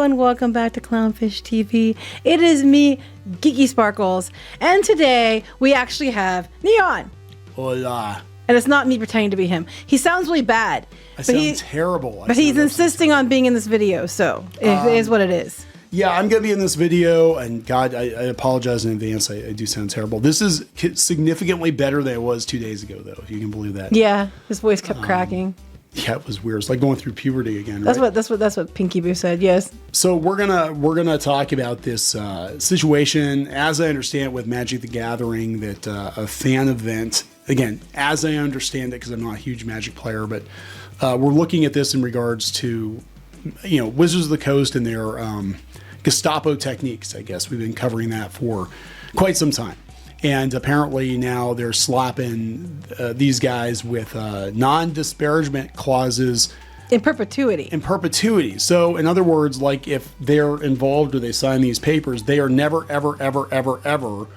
and welcome back to Clownfish TV. It is me, Geeky Sparkles, and today we actually have Neon. Hola. And it's not me pretending to be him. He sounds really bad. I sound terrible. But he's insisting on being in this video, so it is what it is. Yeah, I'm going to be in this video, and God, I apologize in advance. I do sound terrible. This is significantly better than it was 2 days ago, though, if you can believe that. Yeah, his voice kept cracking. Yeah, it was weird. It's like going through puberty again. That's right? That's what Pinky Boo said. Yes. So we're gonna talk about this situation, as I understand it, with Magic the Gathering, that a fan event. Again, as I understand it, because I'm not a huge Magic player, but we're looking at this in regards to, Wizards of the Coast and their Gestapo techniques. I guess we've been covering that for quite some time. And apparently now they're slapping these guys with non-disparagement clauses. In perpetuity. In perpetuity. So in other words, like if they're involved or they sign these papers, they are never, ever, ever, ever, ever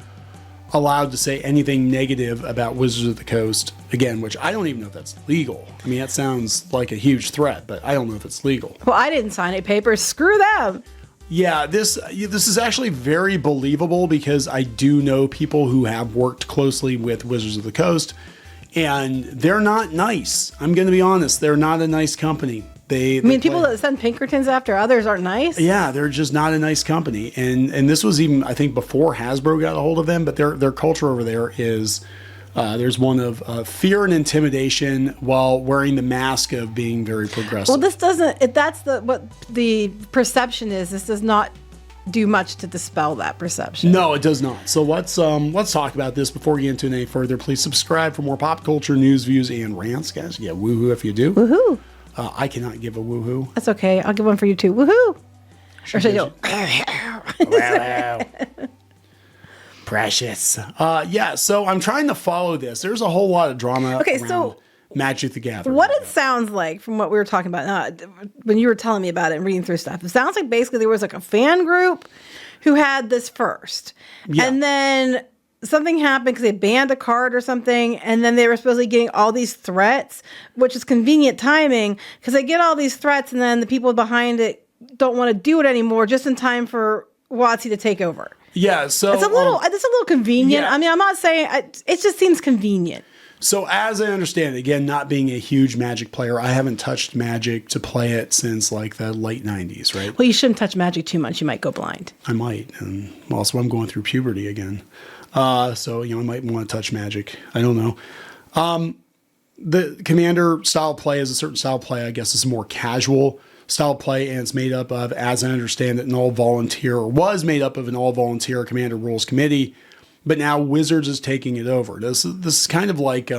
allowed to say anything negative about Wizards of the Coast again, which I don't even know if that's legal. I mean, that sounds like a huge threat, but I don't know if it's legal. Well, I didn't sign any papers. Screw them. Yeah, this is actually very believable because I do know people who have worked closely with Wizards of the Coast, and they're not nice. I'm going to be honest; they're not a nice company. People that send Pinkertons after others aren't nice? Yeah, they're just not a nice company. And this was even, I think, before Hasbro got a hold of them. But their culture over there is. There's one of fear and intimidation while wearing the mask of being very progressive. Well, this doesn't. If that's what the perception is, this does not do much to dispel that perception. No, it does not. So let's talk about this before we get into it any further. Please subscribe for more pop culture news, views, and rants, guys. Yeah, woohoo if you do. Woohoo! I cannot give a woohoo. That's okay. I'll give one for you too. Woohoo! Or should you? Precious. Yeah, so I'm trying to follow this. There's a whole lot of drama around Magic the Gathering. What it sounds like from what we were talking about when you were telling me about it and reading through stuff, it sounds like basically there was like a fan group who had this first. Yeah. And then something happened because they banned a card or something, and then they were supposedly getting all these threats, which is convenient timing because they get all these threats and then the people behind it don't want to do it anymore just in time for WotC to take over. Yeah, so it's a little convenient. Yeah. I mean, I'm not saying it just seems convenient. So as I understand it, again, not being a huge Magic player, I haven't touched Magic to play it since like the late 90s, right? Well, you shouldn't touch Magic too much. You might go blind. I might. And also I'm going through puberty again. So, I might want to touch Magic. I don't know. The Commander style play is a certain style play. I guess it's more casual style play, and it's made up of, as I understand it, was made up of an all-volunteer Commander Rules Committee, but now Wizards is taking it over. This is kind of like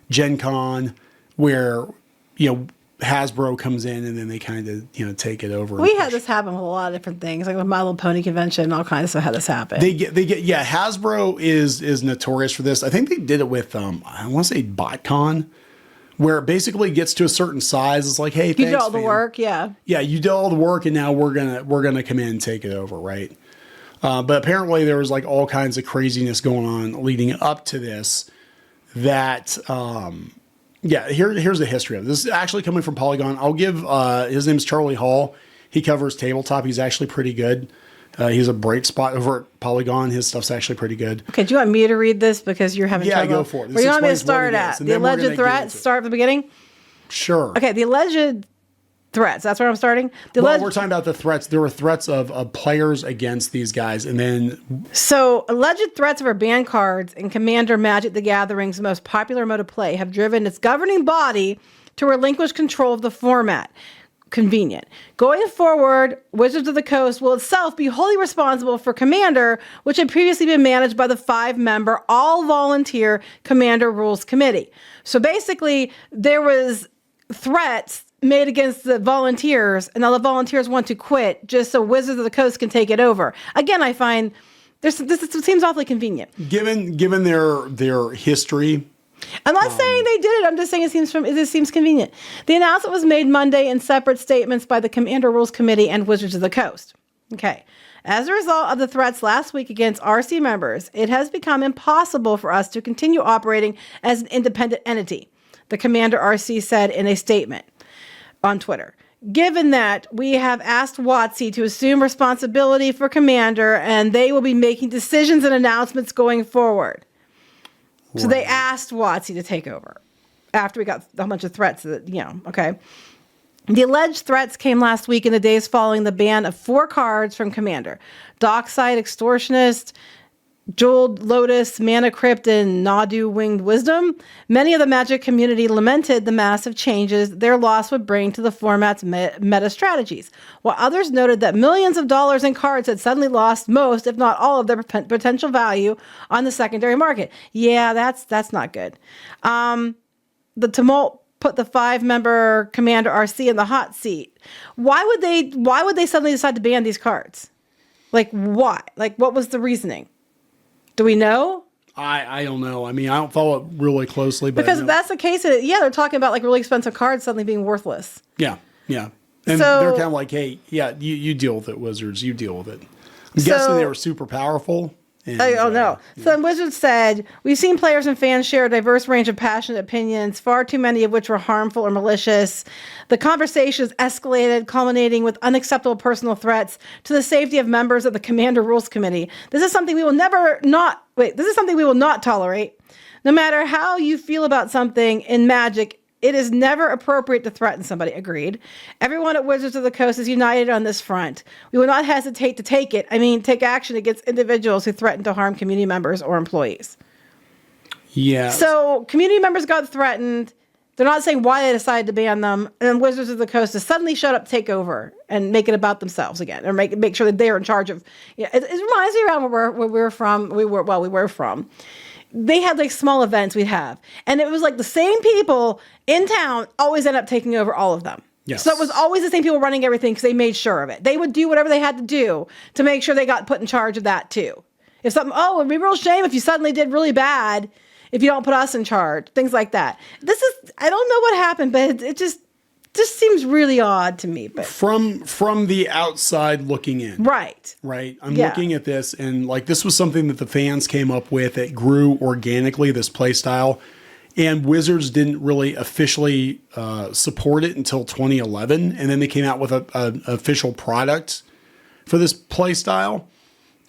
Gen Con, where, Hasbro comes in and then they kind of, take it over. We had this happen with a lot of different things, like with My Little Pony convention and all kinds of stuff had this happen. Hasbro is notorious for this. I think they did it with, I want to say BotCon, where it basically gets to a certain size. It's like, hey, thanks, you did all the work, yeah. Yeah, you did all the work, and now we're gonna come in and take it over, right? But apparently there was like all kinds of craziness going on leading up to this. That here's the history of it. This is actually coming from Polygon. I'll give his name's Charlie Hall. He covers tabletop. He's actually pretty good. He's a bright spot over at Polygon. His stuff's actually pretty good. Okay, do you want me to read this because you're having trouble? Yeah, go for it. Where you want me to start at? The alleged threats, start at the beginning? Sure. Okay, the alleged threats. That's where I'm starting? We're talking about the threats. There were threats of players against these guys, and then... So, alleged threats of our ban cards in Commander Magic the Gathering's most popular mode of play have driven its governing body to relinquish control of the format. Convenient. Going forward, Wizards of the Coast will itself be wholly responsible for Commander, which had previously been managed by the 5-member all-volunteer Commander Rules Committee. So basically, there was threats made against the volunteers, and now the volunteers want to quit just so Wizards of the Coast can take it over. Again, I find this seems awfully convenient. Given their history. I'm not saying they did it. I'm just saying it seems convenient. The announcement was made Monday in separate statements by the Commander Rules Committee and Wizards of the Coast. Okay. As a result of the threats last week against RC members, it has become impossible for us to continue operating as an independent entity, the Commander RC said in a statement on Twitter. given that we have asked WotC to assume responsibility for Commander, and they will be making decisions and announcements going forward. So they asked WotC to take over after we got a bunch of threats that, okay. The alleged threats came last week in the days following the ban of 4 cards from Commander: Dockside Extortionist, Jeweled Lotus, Mana Crypt, and Nadu Winged Wisdom. Many of the Magic community lamented the massive changes their loss would bring to the format's meta strategies, while others noted that millions of dollars in cards had suddenly lost most, if not all, of their potential value on the secondary market. Yeah, that's not good. The tumult put the 5-member Commander RC in the hot seat. Why would they suddenly decide to ban these cards? Like, why? Like, what was the reasoning? Do we know? I don't know. I mean, I don't follow it really closely, but because if that's the case, they're talking about like really expensive cards suddenly being worthless. Yeah. And so, they're kind of like, hey, you deal with it, Wizards. You deal with it. I'm guessing they were super powerful. And, no. So Wizards said, we've seen players and fans share a diverse range of passionate opinions, far too many of which were harmful or malicious. The conversations escalated, culminating with unacceptable personal threats to the safety of members of the Commander Rules Committee. This is something we will not tolerate. No matter how you feel about something in Magic, it is never appropriate to threaten somebody. Agreed. Everyone at Wizards of the Coast is united on this front. We will not hesitate to take action against individuals who threaten to harm community members or employees. Yeah. So community members got threatened. They're not saying why they decided to ban them. And Wizards of the Coast has suddenly shut up, take over, and make it about themselves again, or make sure that they're in charge of. It reminds me around where we were from. They had like small events we'd have. And it was like the same people in town always end up taking over all of them. Yes. So it was always the same people running everything because they made sure of it. They would do whatever they had to do to make sure they got put in charge of that too. If something, it would be a real shame if you suddenly did really bad if you don't put us in charge. Things like that. I don't know what happened, but it just seems really odd to me. But from the outside looking in. Right. I'm looking at this, and like this was something that the fans came up with. It grew organically, this play style, and Wizards didn't really officially support it until 2011, and then they came out with an official product for this play style.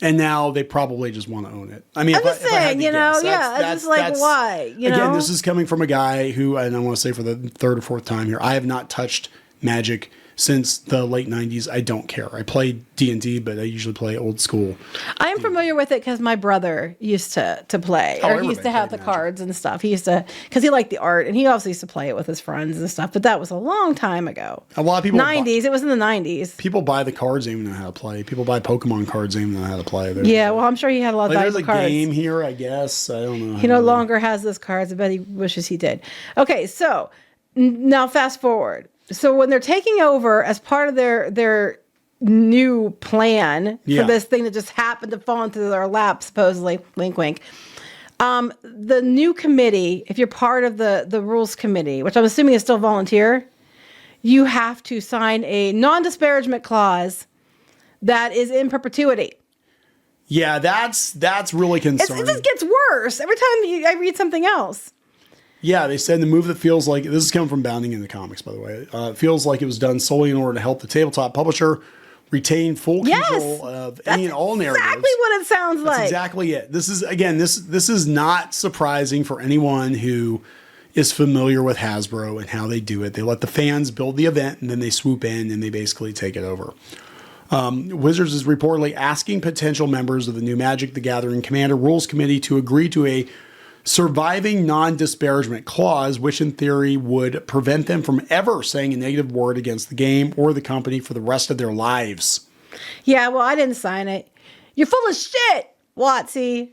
And now they probably just want to own it. I mean, I'm just saying, it's just like, why? Again, this is coming from a guy who, and I want to say for the 3rd or 4th time here, I have not touched Magic since the late 90s. I don't care. I play D&D, but I usually play old school. I am familiar with it because my brother used to play, or he used to have the cards and stuff. He used to, because he liked the art, and he also used to play it with his friends and stuff, but that was a long time ago. A lot of people... 90s, it was in the 90s. People buy the cards, they don't even know how to play. People buy Pokemon cards, they don't even know how to play. Well, I'm sure he had a lot of valuable cards. There's a game here, I guess. I don't know. He no longer has those cards. I bet he wishes he did. Okay, so now fast forward. So when they're taking over as part of their new plan for this thing that just happened to fall into their lap, supposedly, wink, wink, the new committee, if you're part of the rules committee, which I'm assuming is still volunteer, you have to sign a non-disparagement clause that is in perpetuity. Yeah, that's really concerning. It just gets worse every time I read something else. Yeah, they said the move that feels like, this is coming from Bounding in the Comics, by the way, it feels like it was done solely in order to help the tabletop publisher retain full control of any and all narratives. That's exactly what it sounds like. That's exactly it. This is, again, this is not surprising for anyone who is familiar with Hasbro and how they do it. They let the fans build the event, and then they swoop in and they basically take it over. Wizards is reportedly asking potential members of the new Magic the Gathering Commander Rules Committee to agree to a surviving non-disparagement clause, which in theory would prevent them from ever saying a negative word against the game or the company for the rest of their lives. Yeah, well, I didn't sign it. You're full of shit, WotC.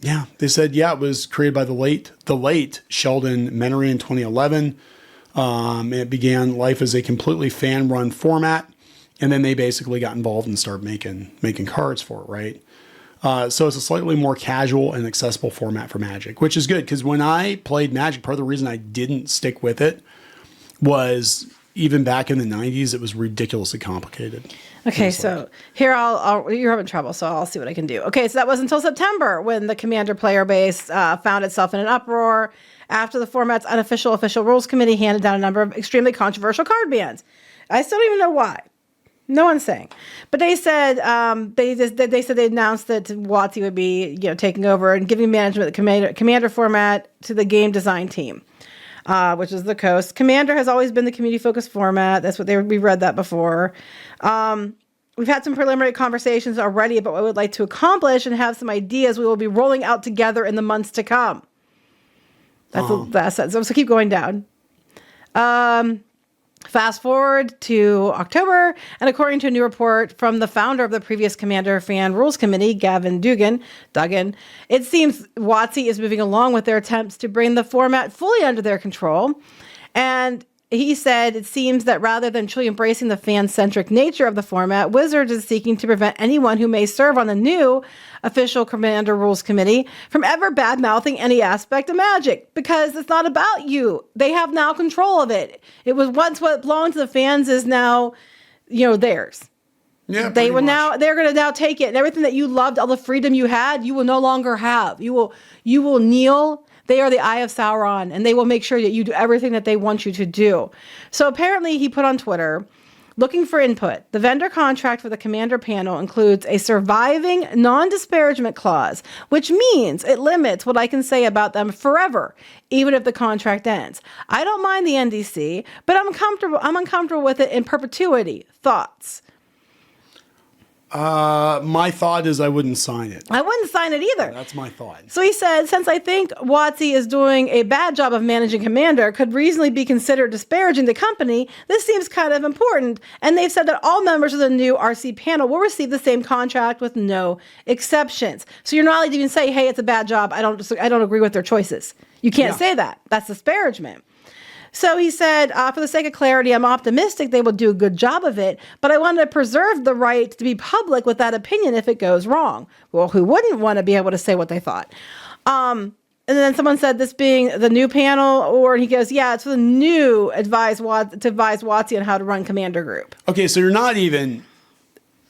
Yeah, they said, it was created by the late Sheldon Menery in 2011. It began life as a completely fan-run format, and then they basically got involved and started making cards for it, right? So it's a slightly more casual and accessible format for Magic, which is good because when I played Magic, part of the reason I didn't stick with it was even back in the 90s, it was ridiculously complicated. Okay, so here you're having trouble, so I'll see what I can do. Okay, so that was until September when the Commander player base found itself in an uproar after the format's unofficial official rules committee handed down a number of extremely controversial card bans. I still don't even know why. No one's saying, but they said they announced that WotC would be taking over and giving management of the Commander format to the game design team, which is the Coast. Commander has always been the community focused format. That's what we read that before. We've had some preliminary conversations already about what we would like to accomplish and have some ideas we will be rolling out together in the months to come. That's what that says. So keep going down. Fast forward to October, and according to a new report from the founder of the previous Commander Fan Rules Committee, Gavin Dugan, it seems WotC is moving along with their attempts to bring the format fully under their control. And he said it seems that rather than truly embracing the fan-centric nature of the format, Wizards is seeking to prevent anyone who may serve on the new official Commander Rules Committee from ever bad-mouthing any aspect of Magic, because it's not about you. They have now control of it. It was once what belonged to the fans is now, theirs. Yeah, they're going to now take it, and everything that you loved, all the freedom you had, you will no longer have. You will kneel. They are the Eye of Sauron, and they will make sure that you do everything that they want you to do. So apparently he put on Twitter, looking for input. The vendor contract for the Commander panel includes a surviving non-disparagement clause, which means it limits what I can say about them forever, even if the contract ends. I don't mind the NDC, but I'm uncomfortable with it in perpetuity. Thoughts? My thought is I wouldn't sign it. I wouldn't sign it either. That's my thought. So he said, since I think WotC is doing a bad job of managing Commander, could reasonably be considered disparaging the company, this seems kind of important. And they've said that all members of the new RC panel will receive the same contract with no exceptions. So you're not allowed to even say, hey, it's a bad job. I don't agree with their choices. You can't say that. That's disparagement. So he said, for the sake of clarity, I'm optimistic they will do a good job of it, but I want to preserve the right to be public with that opinion if it goes wrong. Well, who wouldn't want to be able to say what they thought? And then someone said, this being the new panel, or he goes, yeah, it's for the new advise WotC on how to run Commander Group. Okay, so you're not even...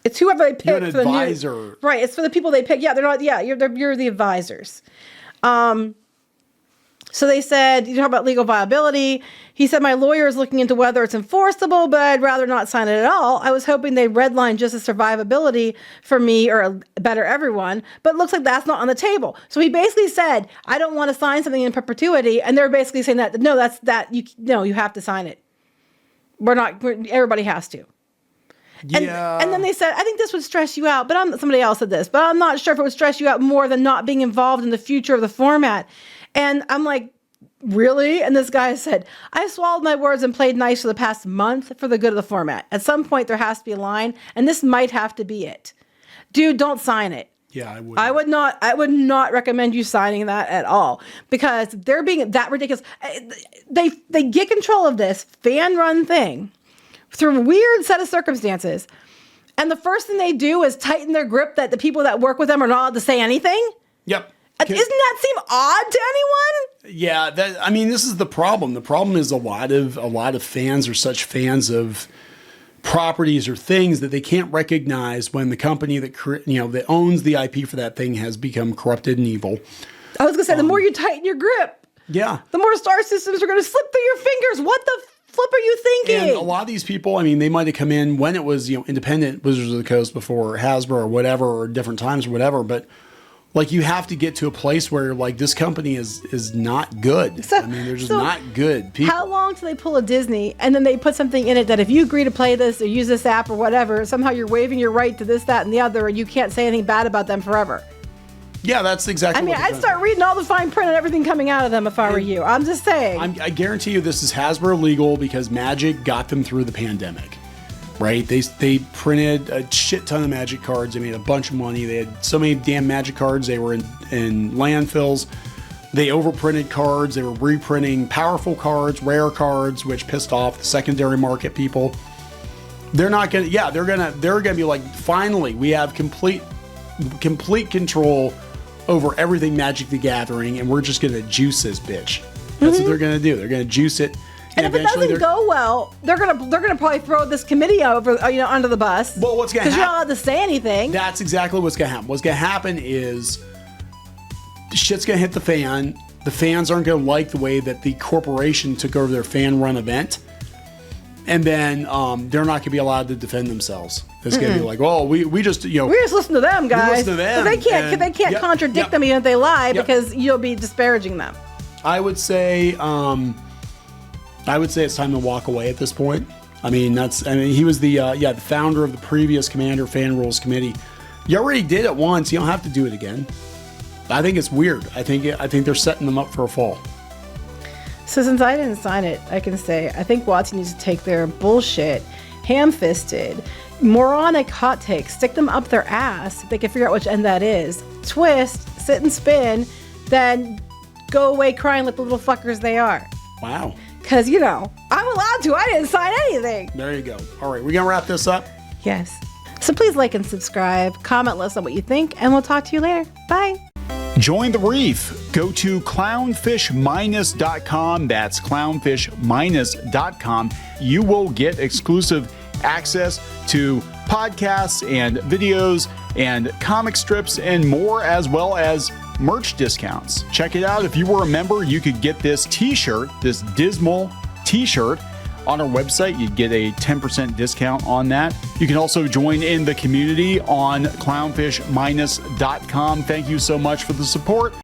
It's whoever they pick. You're an for advisor. The new, right, it's for the people they pick. Yeah, they're not, yeah, you're the advisors. So they said, you talk about legal viability. He said, my lawyer is looking into whether it's enforceable, but I'd rather not sign it at all. I was hoping they'd redline just as survivability for me or better everyone, but it looks like that's not on the table. So he basically said, I don't want to sign something in perpetuity. And they're basically saying that, no, you have to sign it. Everybody has to. Yeah. And then they said, I think this would stress you out, but somebody else said this, but I'm not sure if it would stress you out more than not being involved in the future of the format. And I'm like, really? And this guy said, I swallowed my words and played nice for the past month for the good of the format. At some point, there has to be a line, and this might have to be it. Dude, don't sign it. Yeah, I would. I would not recommend you signing that at all, because they're being that ridiculous. They get control of this fan-run thing through a weird set of circumstances, and the first thing they do is tighten their grip that the people that work with them are not allowed to say anything. Yep. Doesn't that seem odd to anyone? Yeah, this is the problem. The problem is a lot of fans are such fans of properties or things that they can't recognize when the company that owns the IP for that thing has become corrupted and evil. I was gonna say, the more you tighten your grip, the more star systems are gonna slip through your fingers. What the flip are you thinking? And a lot of these people, they might have come in when it was independent Wizards of the Coast before Hasbro or whatever, or different times or whatever, but. Like, you have to get to a place where, like, this company is not good. They're just not good people. How long till they pull a Disney and then they put something in it that if you agree to play this or use this app or whatever, somehow you're waiving your right to this, that, and the other, and you can't say anything bad about them forever? Yeah, that's exactly I'd start reading all the fine print and everything coming out of them if I were you. I'm just saying. I guarantee you this is Hasbro legal because Magic got them through the pandemic. Right? They printed a shit ton of Magic cards. They made a bunch of money. They had so many damn Magic cards. They were in landfills. They overprinted cards. They were reprinting powerful cards, rare cards, which pissed off the secondary market people. They're not gonna. Yeah, they're gonna be like, finally, we have complete control over everything Magic the Gathering, and we're just gonna juice this bitch. That's what they're gonna do. They're gonna juice it. And if it doesn't go well, they're gonna probably throw this committee over, under the bus. Well, what's gonna happen? Because you're not allowed to say anything. That's exactly what's gonna happen. What's gonna happen is shit's gonna hit the fan. the fans aren't going to like the way that the corporation took over their fan-run event. And then they're not going to be allowed to defend themselves. It's going to be like, oh, we just, we just listen to them, guys. We listen to them. But they can't contradict them even if they lie because you'll be disparaging them. I would say it's time to walk away at this point. He was the founder of the previous Commander Fan Rules Committee. You already did it once. You don't have to do it again. I think it's weird. I think they're setting them up for a fall. So since I didn't sign it, I can say I think WotC needs to take their bullshit, ham-fisted, moronic hot takes, stick them up their ass. They can figure out which end that is. Twist, sit and spin, then go away crying like the little fuckers they are. Wow. Because, I'm allowed to. I didn't sign anything. There you go. All right, we're going to wrap this up? Yes. So please like and subscribe. Comment, let us know what you think, and we'll talk to you later. Bye. Join the reef. Go to clownfish-.com. That's clownfish-.com. You will get exclusive access to podcasts and videos and comic strips and more, as well as merch discounts. Check it out. If you were a member, you could get this t-shirt, this dismal t-shirt on our website. You'd get a 10% discount on that. You can also join in the community on clownfish-.com. Thank you so much for the support.